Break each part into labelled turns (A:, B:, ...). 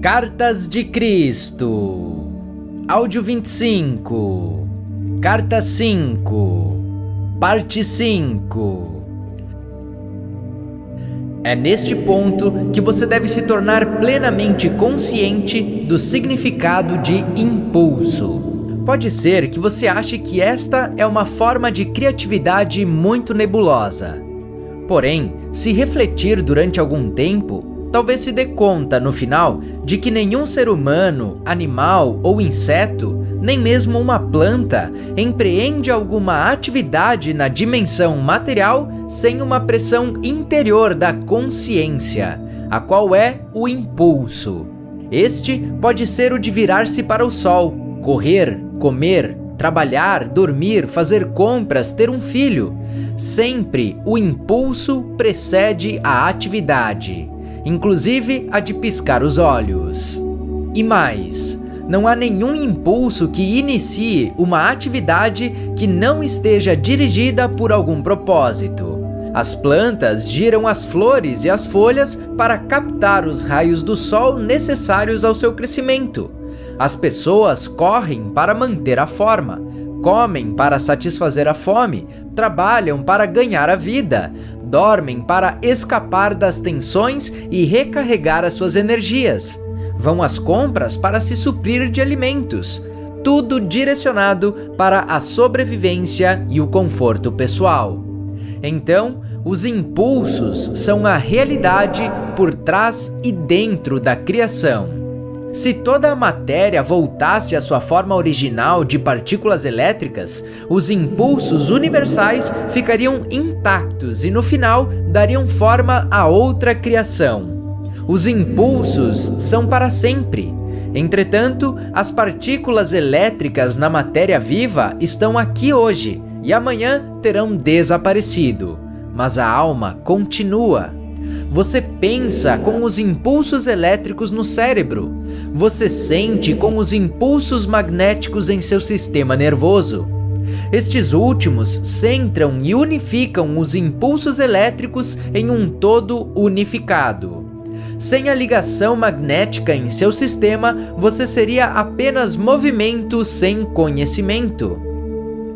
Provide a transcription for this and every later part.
A: Cartas de Cristo. Áudio 25. Carta 5. Parte 5. É neste ponto que você deve se tornar plenamente consciente do significado de impulso. Pode ser que você ache que esta é uma forma de criatividade muito nebulosa. Porém, se refletir durante algum tempo, talvez se dê conta, no final, de que nenhum ser humano, animal ou inseto, nem mesmo uma planta, empreende alguma atividade na dimensão material sem uma pressão interior da consciência, a qual é o impulso. Este pode ser o de virar-se para o sol, correr, comer, trabalhar, dormir, fazer compras, ter um filho. Sempre o impulso precede a atividade, inclusive a de piscar os olhos. E mais, não há nenhum impulso que inicie uma atividade que não esteja dirigida por algum propósito. As plantas giram as flores e as folhas para captar os raios do sol necessários ao seu crescimento. As pessoas correm para manter a forma, comem para satisfazer a fome, trabalham para ganhar a vida, dormem para escapar das tensões e recarregar as suas energias. Vão às compras para se suprir de alimentos, tudo direcionado para a sobrevivência e o conforto pessoal. Então, os impulsos são a realidade por trás e dentro da criação. Se toda a matéria voltasse à sua forma original de partículas elétricas, os impulsos universais ficariam intactos e, no final, dariam forma a outra criação. Os impulsos são para sempre. Entretanto, as partículas elétricas na matéria viva estão aqui hoje e amanhã terão desaparecido. Mas a alma continua. Você pensa com os impulsos elétricos no cérebro. Você sente com os impulsos magnéticos em seu sistema nervoso. Estes últimos centram e unificam os impulsos elétricos em um todo unificado. Sem a ligação magnética em seu sistema, você seria apenas movimento sem conhecimento.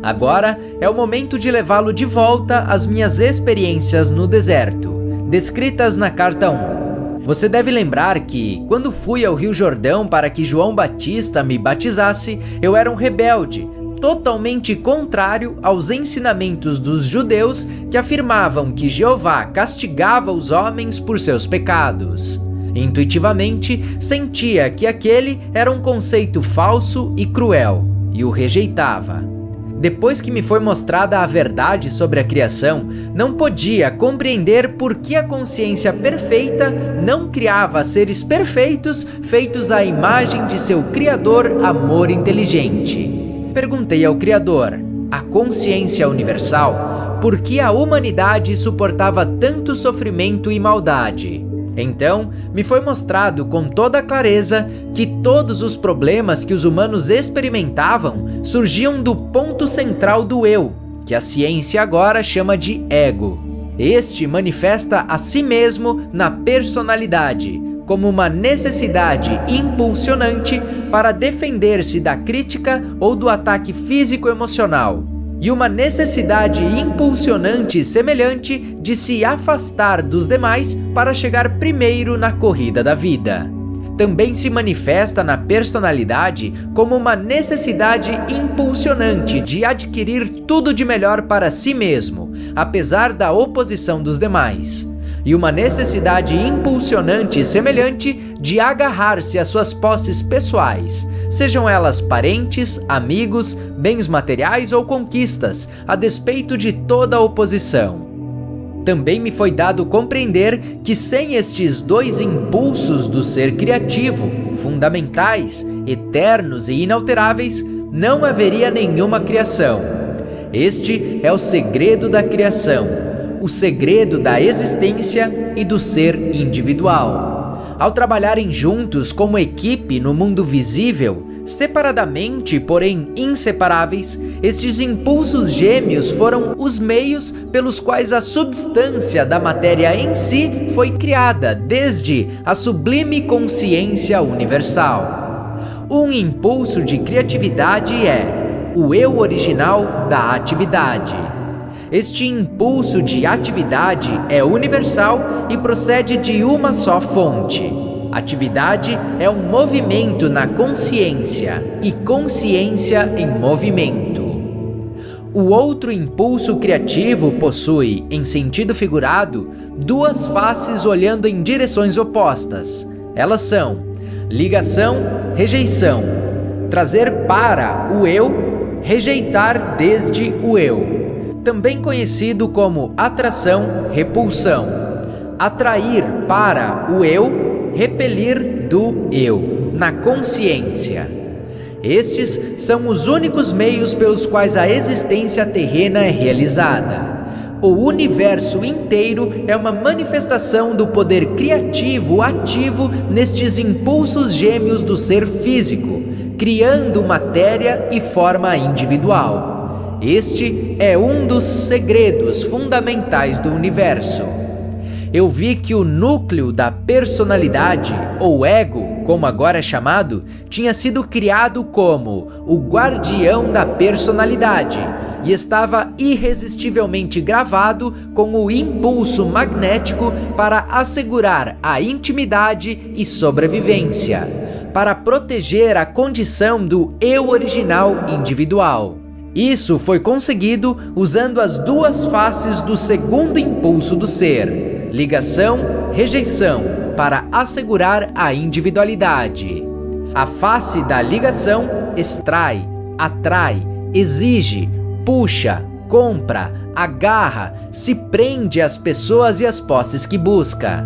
A: Agora é o momento de levá-lo de volta às minhas experiências no deserto, descritas na carta 1. Você deve lembrar que, quando fui ao Rio Jordão para que João Batista me batizasse, eu era um rebelde, totalmente contrário aos ensinamentos dos judeus que afirmavam que Jeová castigava os homens por seus pecados. Intuitivamente, sentia que aquele era um conceito falso e cruel, e o rejeitava. Depois que me foi mostrada a verdade sobre a criação, não podia compreender por que a consciência perfeita não criava seres perfeitos feitos à imagem de seu Criador amor inteligente. Perguntei ao Criador, a consciência universal, por que a humanidade suportava tanto sofrimento e maldade. Então, me foi mostrado com toda a clareza que todos os problemas que os humanos experimentavam surgiam do ponto central do eu, que a ciência agora chama de ego. Este manifesta a si mesmo na personalidade, como uma necessidade impulsionante para defender-se da crítica ou do ataque físico-emocional, e uma necessidade impulsionante semelhante de se afastar dos demais para chegar primeiro na corrida da vida. Também se manifesta na personalidade como uma necessidade impulsionante de adquirir tudo de melhor para si mesmo, apesar da oposição dos demais. E uma necessidade impulsionante semelhante de agarrar-se às suas posses pessoais, sejam elas parentes, amigos, bens materiais ou conquistas, a despeito de toda a oposição. Também me foi dado compreender que sem estes dois impulsos do ser criativo, fundamentais, eternos e inalteráveis, não haveria nenhuma criação. Este é o segredo da criação, o segredo da existência e do ser individual. Ao trabalharem juntos como equipe no mundo visível, Separadamente, porém inseparáveis, estes impulsos gêmeos foram os meios pelos quais a substância da matéria em si foi criada, desde a sublime consciência universal. Um impulso de criatividade é o eu original da atividade. Este impulso de atividade é universal e procede de uma só fonte. Atividade é um movimento na consciência e consciência em movimento. O outro impulso criativo possui, em sentido figurado, duas faces olhando em direções opostas. Elas são ligação, rejeição, trazer para o eu, rejeitar desde o eu, também conhecido como atração, repulsão, atrair para o eu, repelir do eu, na consciência. Estes são os únicos meios pelos quais a existência terrena é realizada. O universo inteiro é uma manifestação do poder criativo ativo nestes impulsos gêmeos do ser físico, criando matéria e forma individual. Este é um dos segredos fundamentais do universo. Eu vi que o núcleo da personalidade, ou ego, como agora é chamado, tinha sido criado como o guardião da personalidade e estava irresistivelmente gravado com o impulso magnético para assegurar a intimidade e sobrevivência, para proteger a condição do eu original individual. Isso foi conseguido usando as duas faces do segundo impulso do ser, ligação, rejeição, para assegurar a individualidade. A face da ligação extrai, atrai, exige, puxa, compra, agarra, se prende às pessoas e às posses que busca.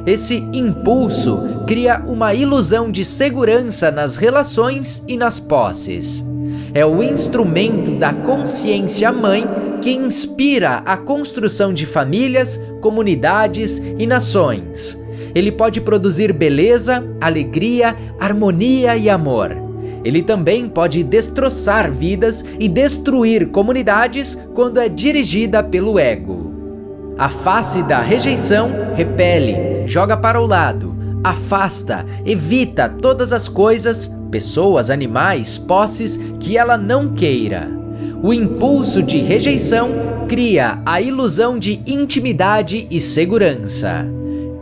A: Esse impulso cria uma ilusão de segurança nas relações e nas posses. É o instrumento da consciência mãe que inspira a construção de famílias, comunidades e nações. Ele pode produzir beleza, alegria, harmonia e amor. Ele também pode destroçar vidas e destruir comunidades quando é dirigida pelo ego. A face da rejeição repele, joga para o lado, afasta, evita todas as coisas, pessoas, animais, posses que ela não queira. O impulso de rejeição cria a ilusão de intimidade e segurança.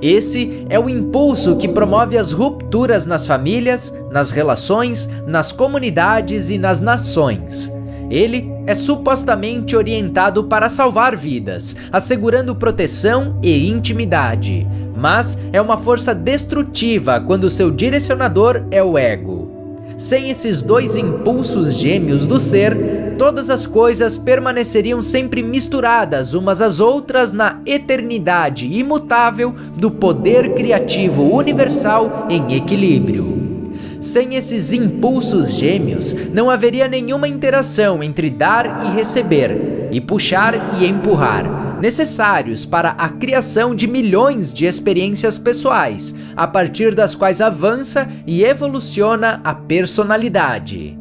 A: Esse é o impulso que promove as rupturas nas famílias, nas relações, nas comunidades e nas nações. Ele é supostamente orientado para salvar vidas, assegurando proteção e intimidade, mas é uma força destrutiva quando seu direcionador é o ego. Sem esses dois impulsos gêmeos do ser, todas as coisas permaneceriam sempre misturadas umas às outras na eternidade imutável do poder criativo universal em equilíbrio. Sem esses impulsos gêmeos, não haveria nenhuma interação entre dar e receber, e puxar e empurrar, necessários para a criação de milhões de experiências pessoais, a partir das quais avança e evoluciona a personalidade.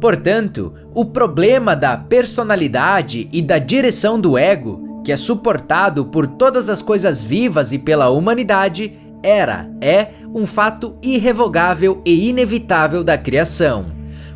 A: Portanto, o problema da personalidade e da direção do ego, que é suportado por todas as coisas vivas e pela humanidade, é um fato irrevogável e inevitável da criação.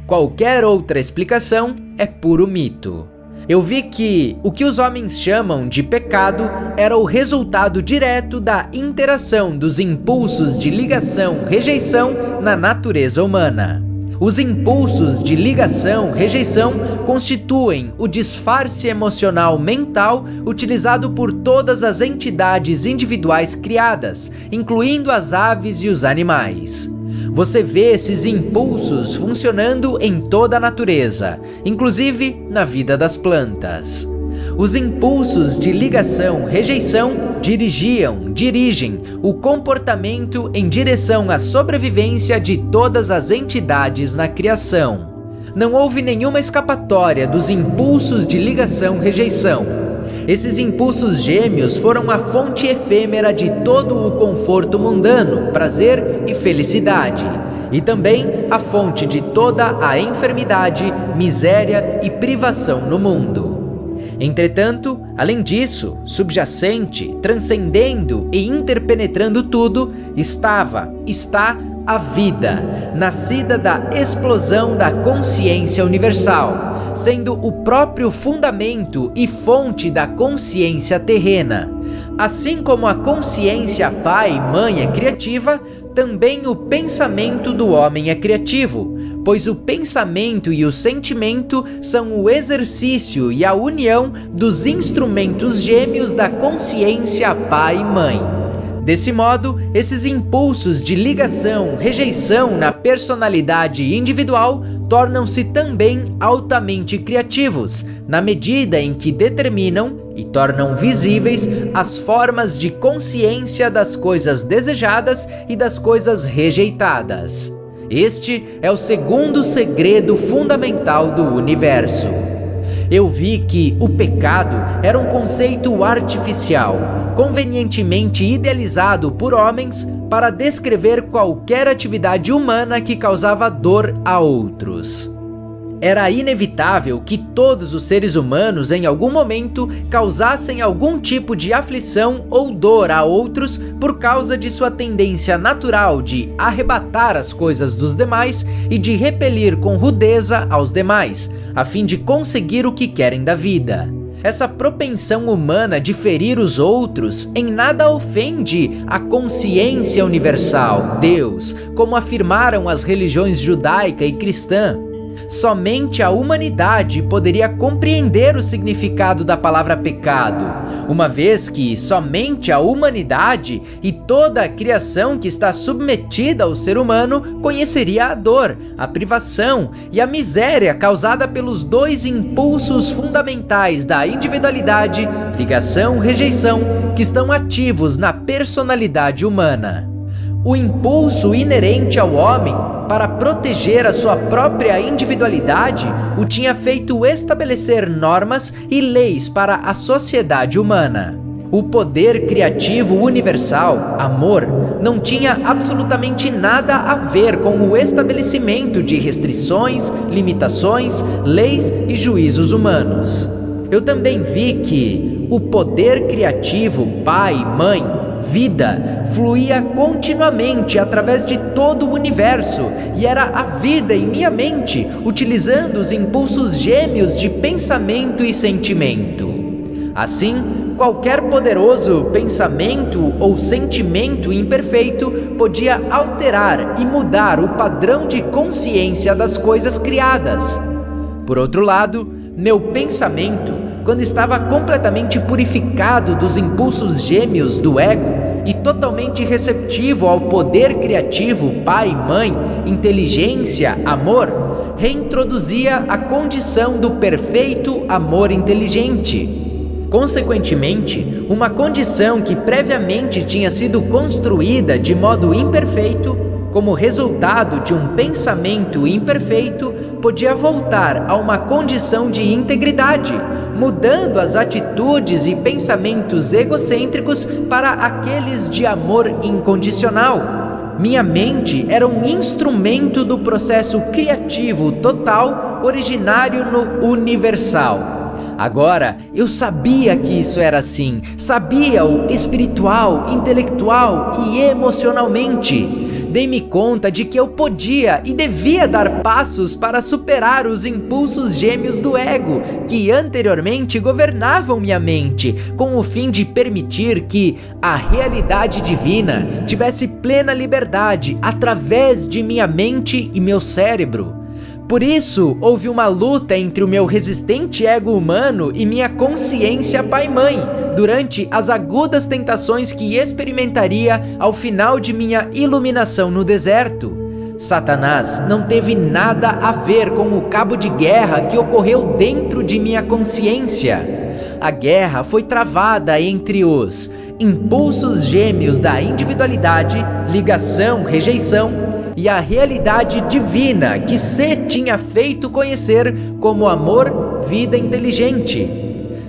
A: Qualquer outra explicação é puro mito. Eu vi que o que os homens chamam de pecado era o resultado direto da interação dos impulsos de ligação-rejeição na natureza humana. Os impulsos de ligação-rejeição constituem o disfarce emocional mental utilizado por todas as entidades individuais criadas, incluindo as aves e os animais. Você vê esses impulsos funcionando em toda a natureza, inclusive na vida das plantas. Os impulsos de ligação-rejeição dirigem o comportamento em direção à sobrevivência de todas as entidades na criação. Não houve nenhuma escapatória dos impulsos de ligação-rejeição. Esses impulsos gêmeos foram a fonte efêmera de todo o conforto mundano, prazer e felicidade. e também a fonte de toda a enfermidade, miséria e privação no mundo. Entretanto, além disso, subjacente, transcendendo e interpenetrando tudo, está a vida, nascida da explosão da consciência universal, sendo o próprio fundamento e fonte da consciência terrena. Assim como a consciência pai e mãe é criativa, também o pensamento do homem é criativo, pois o pensamento e o sentimento são o exercício e a união dos instrumentos gêmeos da consciência pai e mãe. Desse modo, esses impulsos de ligação, rejeição na personalidade individual tornam-se também altamente criativos, na medida em que determinam e tornam visíveis as formas de consciência das coisas desejadas e das coisas rejeitadas. Este é o segundo segredo fundamental do universo. Eu vi que o pecado era um conceito artificial, convenientemente idealizado por homens para descrever qualquer atividade humana que causava dor a outros. Era inevitável que todos os seres humanos em algum momento causassem algum tipo de aflição ou dor a outros por causa de sua tendência natural de arrebatar as coisas dos demais e de repelir com rudeza aos demais, a fim de conseguir o que querem da vida. Essa propensão humana de ferir os outros em nada ofende a consciência universal, Deus, como afirmaram as religiões judaica e cristã. Somente a humanidade poderia compreender o significado da palavra pecado, uma vez que somente a humanidade e toda a criação que está submetida ao ser humano conheceria a dor, a privação e a miséria causada pelos dois impulsos fundamentais da individualidade, ligação, rejeição, que estão ativos na personalidade humana. O impulso inerente ao homem para proteger a sua própria individualidade o tinha feito estabelecer normas e leis para a sociedade humana. O poder criativo universal, amor, não tinha absolutamente nada a ver com o estabelecimento de restrições, limitações, leis e juízos humanos. Eu também vi que o poder criativo, pai, mãe, vida, fluía continuamente através de todo o universo e era a vida em minha mente, utilizando os impulsos gêmeos de pensamento e sentimento. Assim, qualquer poderoso pensamento ou sentimento imperfeito podia alterar e mudar o padrão de consciência das coisas criadas. Por outro lado, meu pensamento, quando estava completamente purificado dos impulsos gêmeos do ego e totalmente receptivo ao poder criativo pai, mãe, inteligência, amor, reintroduzia a condição do perfeito amor inteligente. Consequentemente, uma condição que previamente tinha sido construída de modo imperfeito, como resultado de um pensamento imperfeito, podia voltar a uma condição de integridade, mudando as atitudes e pensamentos egocêntricos para aqueles de amor incondicional. Minha mente era um instrumento do processo criativo total originário no universal. Agora, eu sabia que isso era assim, sabia-o espiritual, intelectual e emocionalmente. Dei-me conta de que eu podia e devia dar passos para superar os impulsos gêmeos do ego, que anteriormente governavam minha mente, com o fim de permitir que a realidade divina tivesse plena liberdade através de minha mente e meu cérebro. Por isso, houve uma luta entre o meu resistente ego humano e minha consciência pai-mãe, durante as agudas tentações que experimentaria ao final de minha iluminação no deserto. Satanás não teve nada a ver com o cabo de guerra que ocorreu dentro de minha consciência. A guerra foi travada entre os impulsos gêmeos da individualidade, ligação, rejeição, e a realidade divina que se tinha feito conhecer como amor, vida inteligente.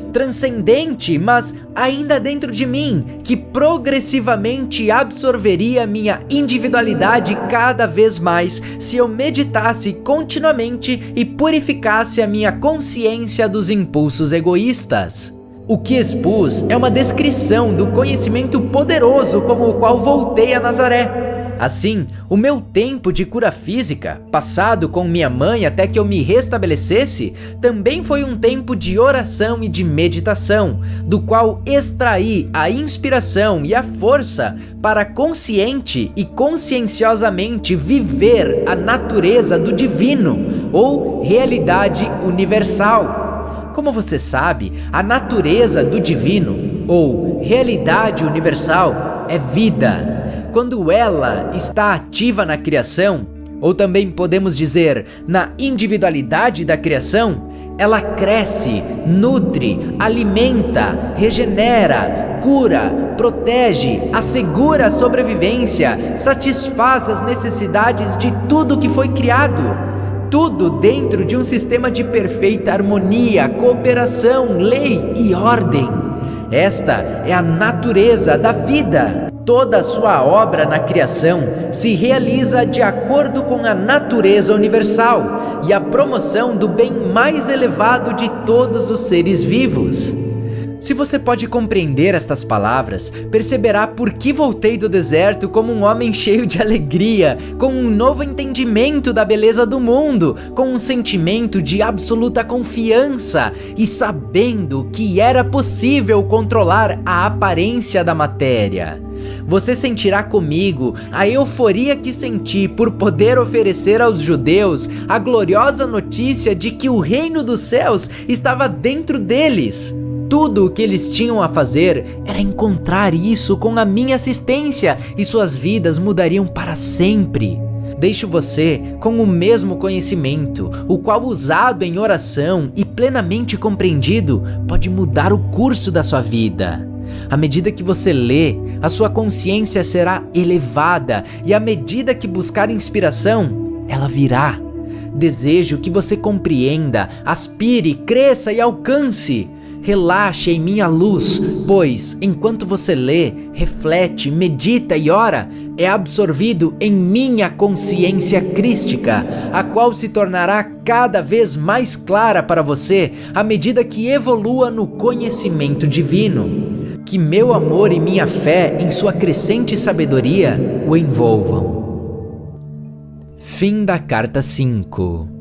A: transcendente, mas ainda dentro de mim, que progressivamente absorveria minha individualidade cada vez mais se eu meditasse continuamente e purificasse a minha consciência dos impulsos egoístas. O que expus é uma descrição do conhecimento poderoso como o qual voltei a Nazaré. Assim, o meu tempo de cura física, passado com minha mãe até que eu me restabelecesse, também foi um tempo de oração e de meditação, do qual extraí a inspiração e a força para consciente e conscienciosamente viver a natureza do divino, ou realidade universal. Como você sabe, a natureza do divino, ou realidade universal, é vida. Quando ela está ativa na criação, ou também podemos dizer na individualidade da criação, ela cresce, nutre, alimenta, regenera, cura, protege, assegura a sobrevivência, satisfaz as necessidades de tudo que foi criado. Tudo dentro de um sistema de perfeita harmonia, cooperação, lei e ordem. Esta é a natureza da vida. Toda a sua obra na criação se realiza de acordo com a natureza universal e a promoção do bem mais elevado de todos os seres vivos. Se você pode compreender estas palavras, perceberá por que voltei do deserto como um homem cheio de alegria, com um novo entendimento da beleza do mundo, com um sentimento de absoluta confiança e sabendo que era possível controlar a aparência da matéria. Você sentirá comigo a euforia que senti por poder oferecer aos judeus a gloriosa notícia de que o reino dos céus estava dentro deles. Tudo o que eles tinham a fazer era encontrar isso com a minha assistência e suas vidas mudariam para sempre. Deixo você com o mesmo conhecimento, o qual usado em oração e plenamente compreendido pode mudar o curso da sua vida. À medida que você lê, a sua consciência será elevada e à medida que buscar inspiração, ela virá. Desejo que você compreenda, aspire, cresça e alcance. Relaxe em minha luz, pois, enquanto você lê, reflete, medita e ora, é absorvido em minha consciência crística, a qual se tornará cada vez mais clara para você à medida que evolua no conhecimento divino. Que meu amor e minha fé em sua crescente sabedoria o envolvam. Fim da carta 5.